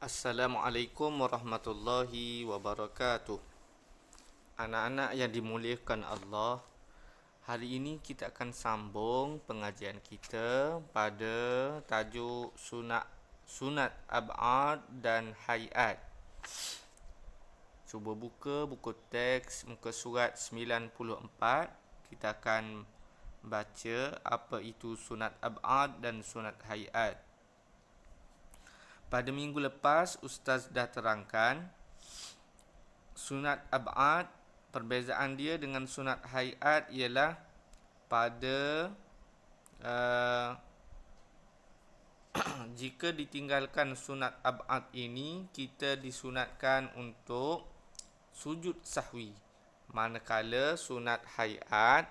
Assalamualaikum warahmatullahi wabarakatuh. Anak-anak yang dimuliakan Allah, hari ini kita akan sambung pengajian kita pada tajuk sunat ab'ad dan hayat. Cuba buka buku teks muka surat 94. Kita akan baca apa itu sunat ab'ad dan sunat hayat. Pada minggu lepas, Ustaz dah terangkan sunat ab'ad, perbezaan dia dengan sunat hayat ialah pada jika ditinggalkan sunat ab'ad ini, kita disunatkan untuk sujud sahwi. Manakala sunat hayat,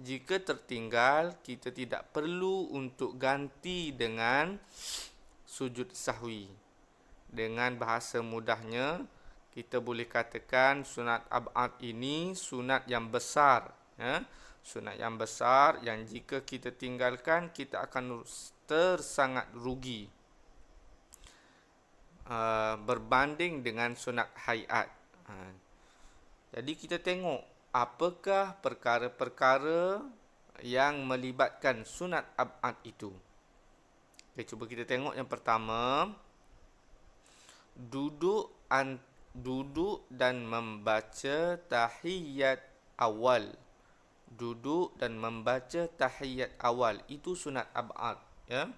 jika tertinggal, kita tidak perlu untuk ganti dengan sujud sahwi. Dengan bahasa mudahnya, kita boleh katakan sunat ab'ad ini sunat yang besar, sunat yang besar yang jika kita tinggalkan, kita akan tersangat rugi berbanding dengan sunat hayat. Jadi kita tengok apakah perkara-perkara yang melibatkan sunat ab'ad itu. Okay, cuba kita tengok yang pertama, duduk dan membaca tahiyat awal. Duduk dan membaca tahiyat awal itu sunat ab'ad, ya.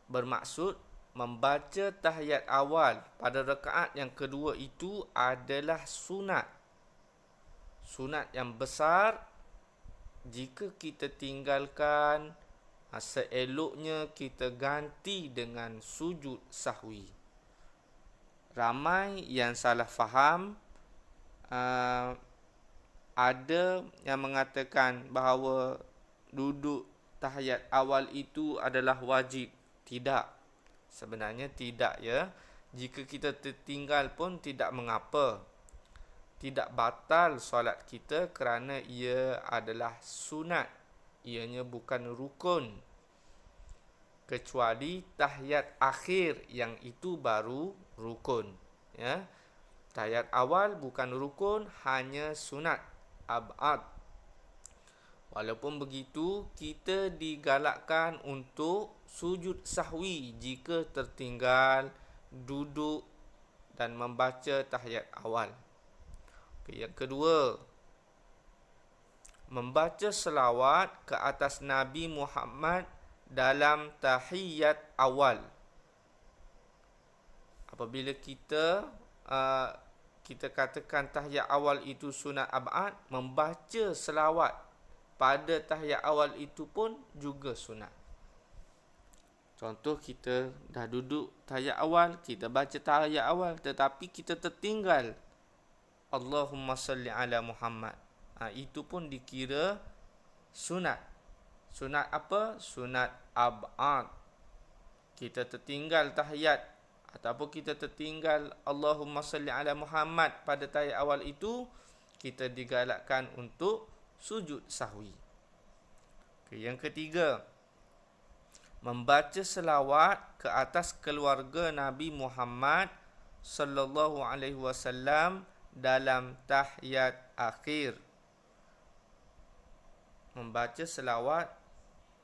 Bermaksud membaca tahiyat awal pada rakaat yang kedua itu adalah sunat. Sunat yang besar. Jika kita tinggalkan, seeloknya kita ganti dengan sujud sahwi. Ramai yang salah faham. Ada yang mengatakan bahawa duduk tahiyat awal itu adalah wajib. Tidak. Sebenarnya tidak, ya. Jika kita tertinggal pun tidak mengapa. Tidak batal solat kita kerana ia adalah sunat. Ianya bukan rukun. Kecuali tahiyat akhir yang itu baru rukun, ya. Tahiyat awal bukan rukun, hanya sunat ab'ad. Walaupun begitu, kita digalakkan untuk sujud sahwi jika tertinggal duduk dan membaca tahiyat awal. Yang kedua, membaca selawat ke atas Nabi Muhammad dalam tahiyat awal. Apabila kita katakan tahiyat awal itu sunat ab'ad, membaca selawat pada tahiyat awal itu pun juga sunat. Contoh, kita dah duduk tahiyat awal, kita baca tahiyat awal, tetapi kita tertinggal Allahumma salli ala Muhammad. Itu pun dikira sunat. Sunat apa? Sunat ab'ad. Kita tertinggal tahiyat ataupun kita tertinggal Allahumma salli ala Muhammad pada tahiyat awal itu, kita digalakkan untuk sujud sahwi. Yang ketiga, membaca selawat ke atas keluarga Nabi Muhammad sallallahu alaihi wasallam dalam tahiyat akhir. Membaca selawat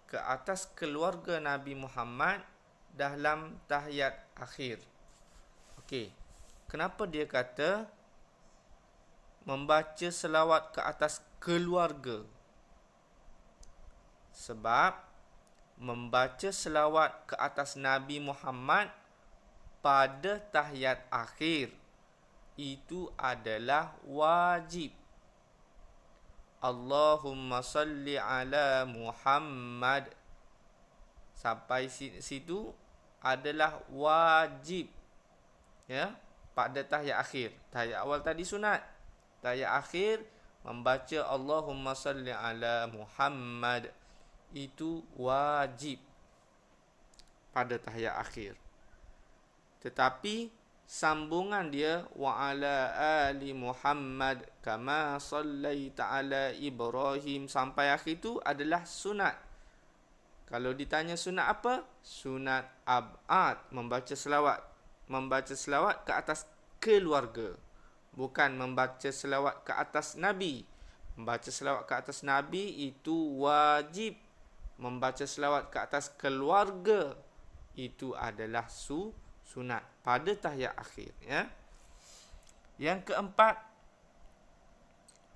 ke atas keluarga Nabi Muhammad dalam tahiyat akhir. Okey. Kenapa dia kata membaca selawat ke atas keluarga? Sebab membaca selawat ke atas Nabi Muhammad pada tahiyat akhir itu adalah wajib. Allahumma salli ala Muhammad. Sampai situ adalah wajib, ya, pada tahiyat akhir. Tahiyat awal tadi sunat. Tahiyat akhir membaca Allahumma salli ala Muhammad itu wajib pada tahiyat akhir. Tetapi sambungan dia wa ala ali Muhammad kama sallaita ala Ibrahim sampai akhir itu adalah sunat. Kalau ditanya sunat apa? Sunat ab'ad, membaca selawat. Membaca selawat ke atas keluarga. Bukan membaca selawat ke atas Nabi. Membaca selawat ke atas Nabi itu wajib. Membaca selawat ke atas keluarga itu adalah sunat pada tahiyat akhir, ya. Yang keempat,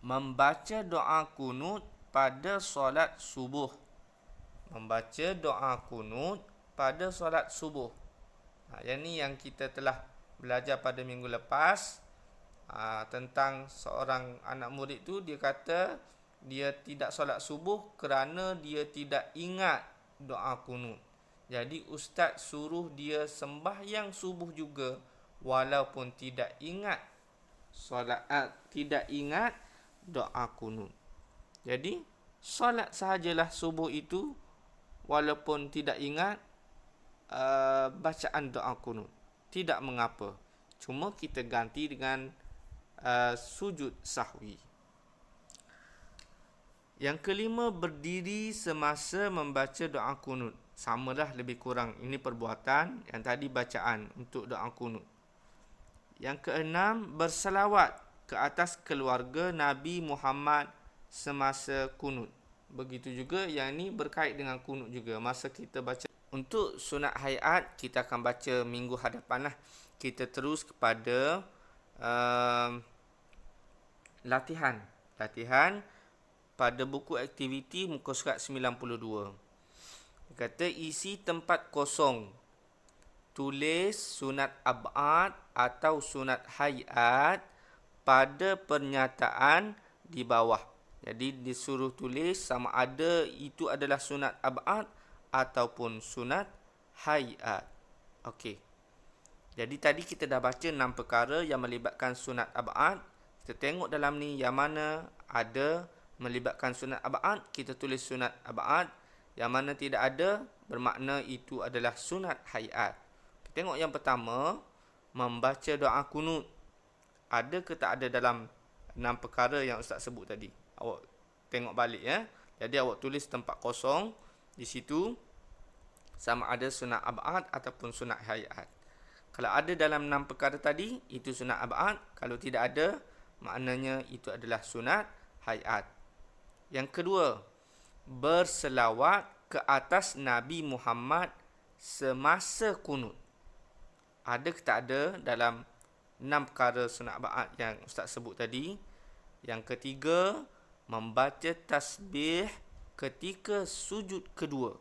membaca doa kunut pada solat subuh. Membaca doa kunut pada solat subuh. Yang ni yang kita telah belajar pada minggu lepas, tentang seorang anak murid tu, dia kata dia tidak solat subuh kerana dia tidak ingat doa kunut. Jadi ustaz suruh dia sembahyang subuh juga walaupun tidak ingat tidak ingat doa kunut. Jadi solat sahajalah subuh itu walaupun tidak ingat bacaan doa kunut. Tidak mengapa. Cuma kita ganti dengan sujud sahwi. Yang kelima, berdiri semasa membaca doa kunut. Samalah lebih kurang. Ini perbuatan, yang tadi bacaan untuk doa kunut. Yang keenam, berselawat ke atas keluarga Nabi Muhammad semasa kunut. Begitu juga yang ini berkait dengan kunut juga. Masa kita baca. Untuk sunat hayat, kita akan baca minggu hadapan lah. Kita terus kepada latihan pada buku aktiviti muka surat 92. Dia kata isi tempat kosong. Tulis sunat ab'ad atau sunat hayat pada pernyataan di bawah. Jadi disuruh tulis sama ada itu adalah sunat ab'ad ataupun sunat hayat. Okey. Jadi tadi kita dah baca 6 perkara yang melibatkan sunat ab'ad. Kita tengok dalam ni yang mana ada melibatkan sunat ab'ad, kita tulis sunat ab'ad. Yang mana tidak ada, bermakna itu adalah sunat hayat. Kita tengok yang pertama, membaca doa kunut. Ada ke tak ada dalam 6 perkara yang Ustaz sebut tadi? Awak tengok balik, ya. Jadi awak tulis tempat kosong di situ sama ada sunat ab'ad ataupun sunat hayat. Kalau ada dalam 6 perkara tadi, itu sunat ab'ad. Kalau tidak ada, maknanya itu adalah sunat hayat. Yang kedua, berselawat ke atas Nabi Muhammad semasa kunut. Ada ke tak ada dalam 6 perkara sunat ab'ad yang Ustaz sebut tadi? Yang ketiga, membaca tasbih ketika sujud kedua.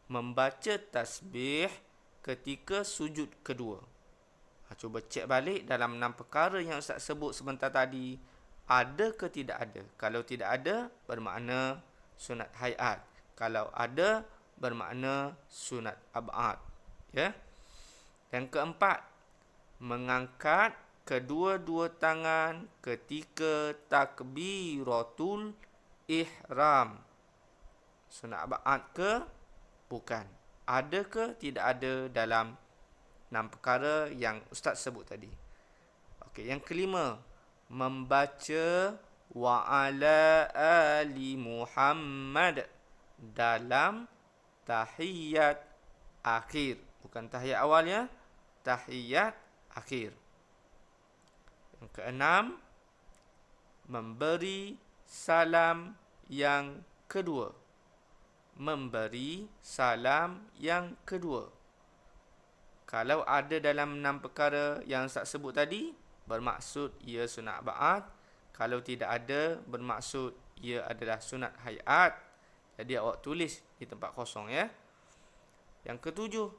Membaca tasbih ketika sujud kedua. Cuba cek balik dalam 6 perkara yang Ustaz sebut sebentar tadi, ada ke tidak ada? Kalau tidak ada, bermakna sunat hayat. Kalau ada, bermakna sunat ab'ad. Ya. Yang keempat, mengangkat kedua-dua tangan ketika takbiratul ihram. Sunat ab'ad ke? Bukan. Ada ke tidak ada dalam 6 perkara yang Ustaz sebut tadi. Okey, yang kelima, membaca wa ala ali Muhammad dalam tahiyat akhir. Bukan tahiyat awal, ya. Tahiyat akhir. Yang keenam, memberi salam yang kedua. Memberi salam yang kedua. Kalau ada dalam 6 perkara yang Ustaz sebut tadi, bermaksud ia sunat ab'ad. Kalau tidak ada, bermaksud ia adalah sunat hayat. Jadi awak tulis di tempat kosong, ya. Yang ketujuh,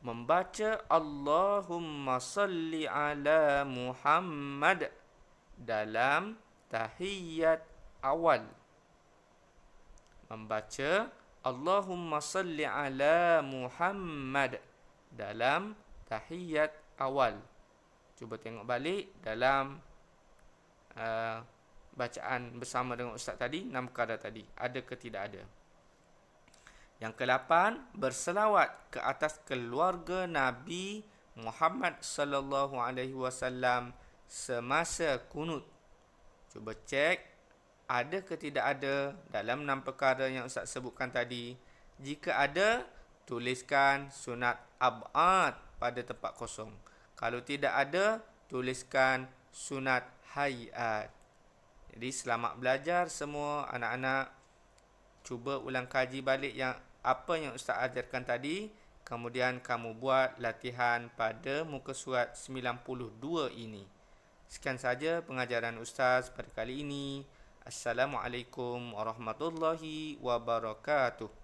membaca Allahumma salli ala Muhammad dalam tahiyat awal. Membaca Allahumma salli ala Muhammad dalam tahiyat awal. Cuba tengok balik dalam bacaan bersama dengan Ustaz tadi, 6 perkara tadi. Ada ke tidak ada? Yang ke-8, berselawat ke atas keluarga Nabi Muhammad sallallahu alaihi wasallam semasa kunut. Cuba cek ada ke tidak ada dalam 6 perkara yang Ustaz sebutkan tadi. Jika ada, tuliskan sunat ab'ad pada tempat kosong. Kalau tidak ada, tuliskan sunat hayat. Jadi selamat belajar semua anak-anak. Cuba ulang kaji balik yang apa yang Ustaz ajarkan tadi. Kemudian kamu buat latihan pada muka surat 92 ini. Sekian saja pengajaran Ustaz pada kali ini. Assalamualaikum warahmatullahi wabarakatuh.